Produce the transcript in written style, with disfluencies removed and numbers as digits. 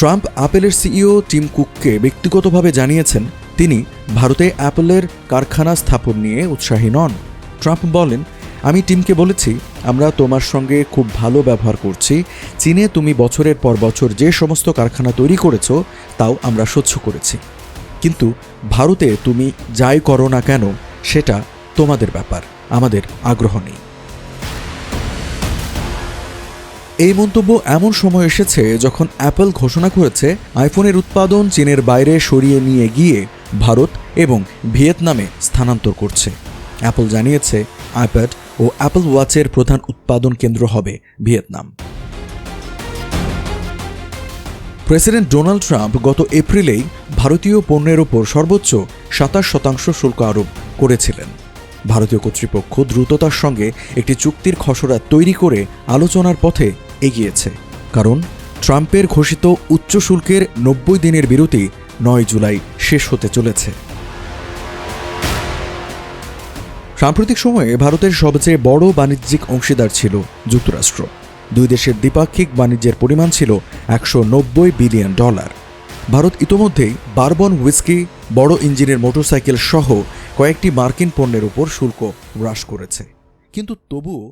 Trump অ্যাপলের CEO Tim কুককে ব্যক্তিগতভাবে জানিয়েছেন তিনি ভারতে অ্যাপলের কারখানা স্থাপন নিয়ে উৎসাহী নন। ট্রাম্প বলেন, আমি টিমকে বলেছি, আমরা তোমার সঙ্গে খুব ভালো ব্যবহার করছি। চীনে তুমি বছরের পর বছর যে সমস্ত কারখানা তৈরি করেছ তাও আমরা সহ্য করেছি, কিন্তু ভারতে তুমি যাই করো না কেন সেটা তোমাদের ব্যাপার, আমাদের আগ্রহ নেই। এই মন্তব্য এমন সময় এসেছে যখন অ্যাপল ঘোষণা করেছে আইফোনের উৎপাদন চীনের বাইরে সরিয়ে নিয়ে গিয়ে ভারত এবং ভিয়েতনামে স্থানান্তর করছে। অ্যাপল জানিয়েছে আইপ্যাড ও অ্যাপল ওয়াচের প্রধান উৎপাদন কেন্দ্র হবে ভিয়েতনাম। প্রেসিডেন্ট ডোনাল্ড ট্রাম্প গত এপ্রিলেই ভারতীয় পণ্যের ওপর সর্বোচ্চ 27% শুল্ক আরোপ করেছিলেন। ভারতীয় কর্তৃপক্ষ দ্রুততার সঙ্গে একটি চুক্তির খসড়া তৈরি করে আলোচনার পথে এগিয়েছে, কারণ ট্রাম্পের ঘোষিত উচ্চ শুল্কের 90 দিনের বিরতি 9 জুলাই শেষ হতে চলেছে। সাম্প্রতিক সময়ে ভারতের সবচেয়ে বড় বাণিজ্যিক অংশীদার ছিল যুক্তরাষ্ট্র। দুই দেশের দ্বিপাক্ষিক বাণিজ্যের পরিমাণ ছিল $190 বিলিয়ন। ভারত ইতোমধ্যেই বারবন হুইস্কি, বড় ইঞ্জিনের মোটরসাইকেল সহ কয়েকটি মার্কিন পণ্যের উপর শুল্ক হ্রাস করেছে, কিন্তু তবুও